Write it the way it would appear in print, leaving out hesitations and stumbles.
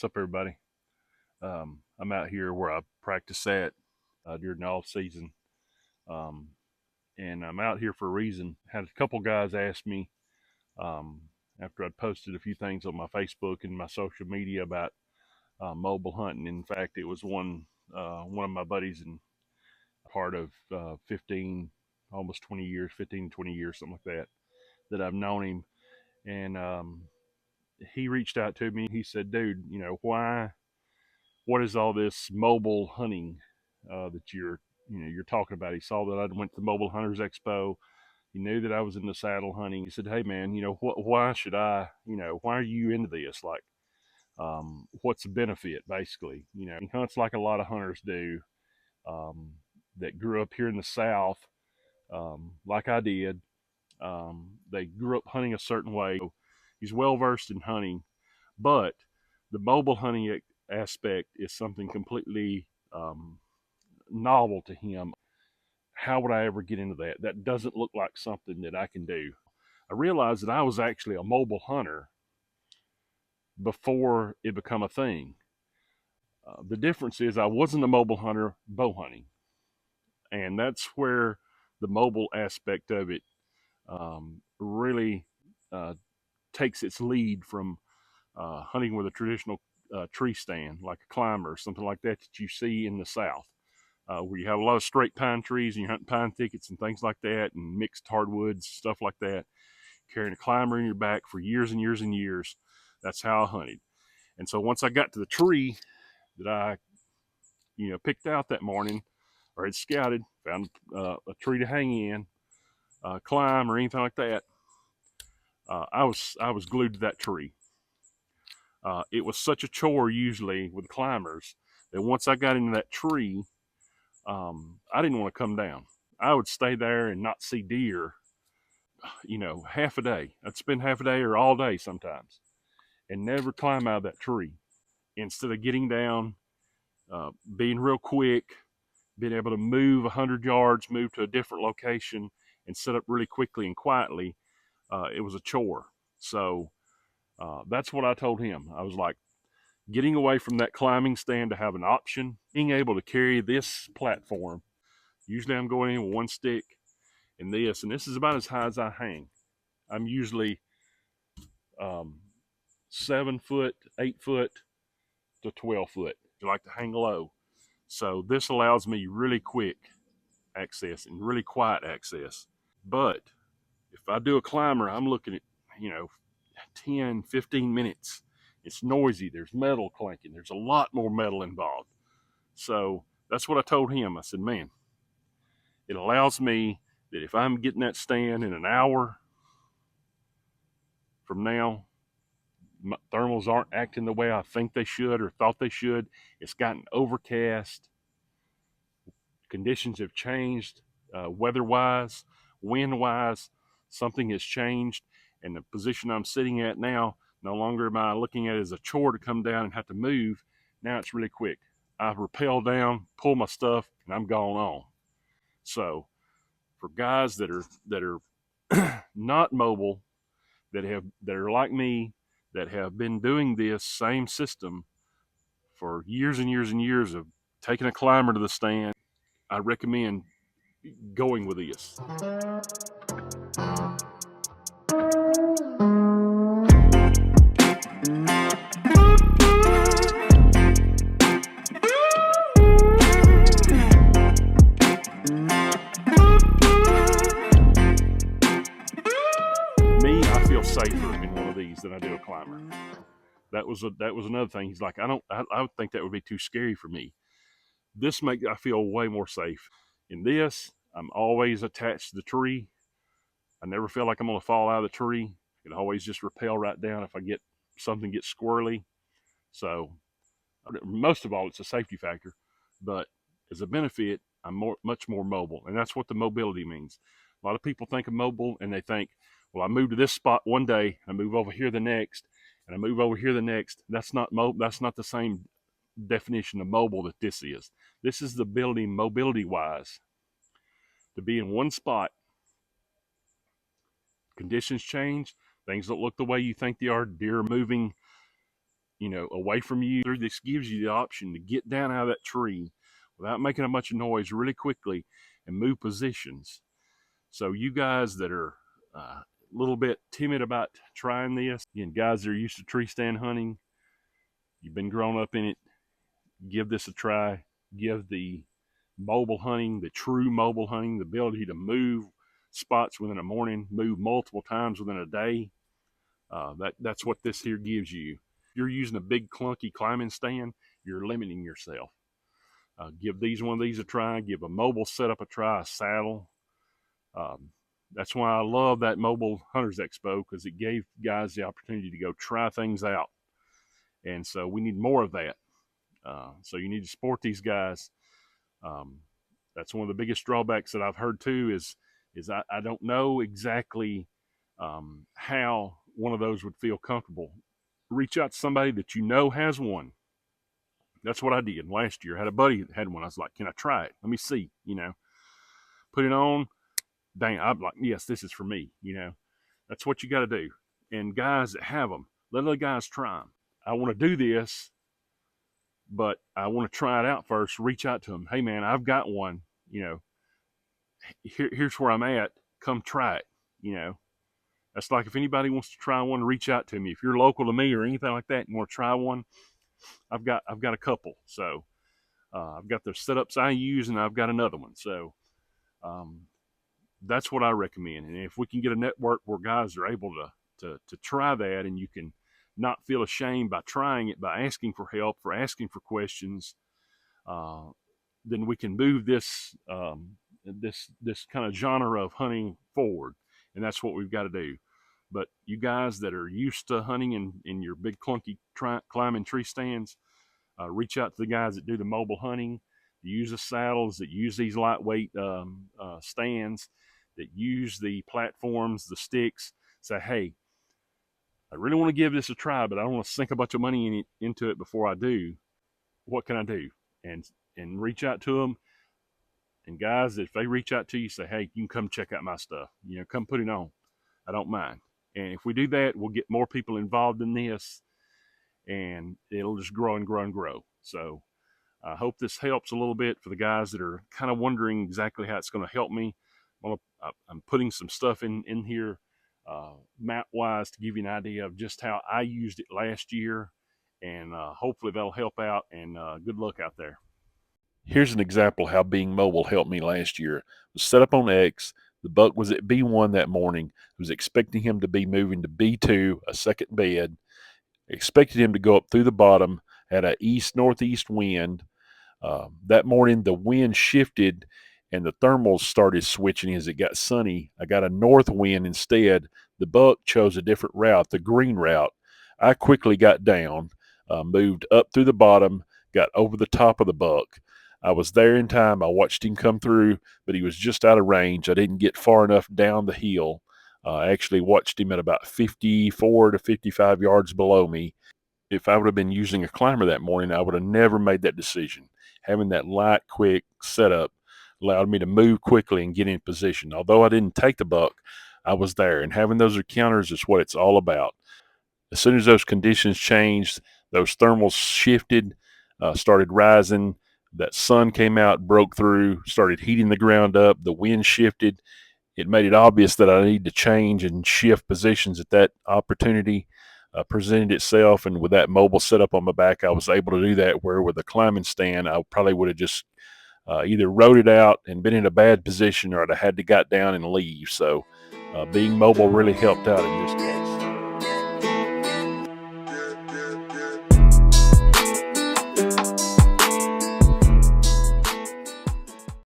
What's up, everybody? I'm out here where I practice at during the off season, um, and I'm out here for a reason. Had a couple guys ask me um, after I'd posted a few things on my Facebook and my social media about mobile hunting. In fact, it was one of my buddies and part of 15, almost 20 years, 15, 20 years, something like that, that I've known him, and he reached out to me. He said, "Dude, why? What is all this mobile hunting that you're talking about?" He saw that I went to the Mobile Hunters Expo. He knew that I was into saddle hunting. He said, "Hey man, why should I? Why are you into this? Like, what's the benefit? Basically, he hunts like a lot of hunters do um, that grew up here in the South, like I did. They grew up hunting a certain way. So he's well versed in hunting, but the mobile hunting aspect is something completely novel to him. How would I ever get into that? That doesn't look like something that I can do. I realized that I was actually a mobile hunter before it became a thing. The difference is I wasn't a mobile hunter bow hunting, and that's where the mobile aspect of it really uh, takes its lead from hunting with a traditional tree stand, like a climber or something like that you see in the South, where you have a lot of straight pine trees and you're hunting pine thickets and things like that, and mixed hardwoods, stuff like that, carrying a climber in your back for years and years and years. That's how I hunted. And so once I got to the tree that I, picked out that morning or had scouted, found a tree to hang in, climb or anything like that, I was glued to that tree. It was such a chore usually with climbers that once I got into that tree, I didn't want to come down. I would stay there and not see deer, half a day. I'd spend half a day or all day sometimes and never climb out of that tree. Instead of getting down, being real quick, being able to move 100 yards, move to a different location, and set up really quickly and quietly, it was a chore. So that's what I told him. I was like, getting away from that climbing stand to have an option, being able to carry this platform. Usually I'm going in with one stick and this is about as high as I hang. I'm usually um, 7 foot, 8 foot to 12 foot. I like to hang low. So this allows me really quick access and really quiet access. But if I do a climber, I'm looking at, you know, 10, 15 minutes. It's noisy. There's metal clanking. There's a lot more metal involved. So that's what I told him. I said, man, it allows me that if I'm getting that stand in an hour from now, my thermals aren't acting the way I think they should or thought they should. It's gotten overcast. Conditions have changed, weather-wise, wind-wise. Something has changed, and the position I'm sitting at now, no longer am I looking at it as a chore to come down and have to move. Now it's really quick. I rappel down, pull my stuff, and I'm gone on. So for guys that are not mobile, that are like me, that have been doing this same system for years and years and years of taking a climber to the stand, I recommend going with this. Me, I feel safer in one of these than I do a climber. That was another thing. He's like, I would think that would be too scary for me. This makes I feel way more safe. In this, I'm always attached to the tree. I never feel like I'm gonna fall out of the tree. I can always just rappel right down if I get something gets squirrely. So most of all, it's a safety factor, but as a benefit, I'm much more mobile, and that's what the mobility means. A lot of people think of mobile, and they think, well, I move to this spot one day, I move over here the next, and I move over here the next. That's not the same definition of mobile that this is. This is the ability, mobility wise, to be in one spot. Conditions change, things don't look the way you think they are. Deer are moving, away from you. This gives you the option to get down out of that tree without making a bunch of noise really quickly and move positions. So you guys that are a little bit timid about trying this, again, guys that are used to tree stand hunting, you've been growing up in it, give this a try. Give the mobile hunting, the true mobile hunting, the ability to move spots within a morning, move multiple times within a day. That's what this here gives you. If you're using a big clunky climbing stand, you're limiting yourself. Give one of these a try. Give a mobile setup a try, a saddle. That's why I love that mobile Hunters Expo, because it gave guys the opportunity to go try things out. And so we need more of that. So you need to support these guys. That's one of the biggest drawbacks that I've heard too is I don't know exactly how one of those would feel comfortable. Reach out to somebody that you know has one. That's what I did last year. I had a buddy that had one. I was like, can I try it? Let me see, put it on. Dang, I'm like, yes, this is for me. That's what you got to do. And guys that have them, let other guys try them. I want to do this, but I want to try it out first. Reach out to them. Hey man, I've got one, here's where I'm at. Come try it. That's like if anybody wants to try one, reach out to me. If you're local to me or anything like that and want to try one, I've got a couple. So I've got the setups I use, and I've got another one. So that's what I recommend. And if we can get a network where guys are able to try that, and you can not feel ashamed by trying it, by asking for help, for asking for questions, then we can move this this kind of genre of hunting forward. And that's what we've got to do. But you guys that are used to hunting in your big clunky climbing tree stands, reach out to the guys that do the mobile hunting, that use the saddles, that use these lightweight stands, that use the platforms, the sticks. Say, hey, I really want to give this a try, but I don't want to sink a bunch of money into it before I do. What can I do? And reach out to them. And guys, if they reach out to you, say, hey, you can come check out my stuff. Come put it on. I don't mind. And if we do that, we'll get more people involved in this, and it'll just grow and grow and grow. So I hope this helps a little bit for the guys that are kind of wondering exactly how it's going to help me. I'm putting some stuff in here map-wise to give you an idea of just how I used it last year, and hopefully that'll help out, and good luck out there. Here's an example how being mobile helped me last year. I was set up on X. The buck was at B1 that morning. I was expecting him to be moving to B2, a second bed. Expected him to go up through the bottom, had a east-northeast wind. That morning, the wind shifted, and the thermals started switching as it got sunny. I got a north wind instead. The buck chose a different route, the green route. I quickly got down, moved up through the bottom, got over the top of the buck. I was there in time. I watched him come through, but he was just out of range. I didn't get far enough down the hill. I actually watched him at about 54 to 55 yards below me. If I would have been using a climber that morning, I would have never made that decision. Having that light, quick setup allowed me to move quickly and get in position. Although I didn't take the buck, I was there. And having those encounters is what it's all about. As soon as those conditions changed, those thermals shifted, started rising, that sun came out, broke through, started heating the ground up, the wind shifted. It made it obvious that I needed to change and shift positions at that opportunity. Presented itself, and with that mobile setup on my back, I was able to do that, where with a climbing stand, I probably would have just either rode it out and been in a bad position, or I'd have had to got down and leave. So being mobile really helped out in this case.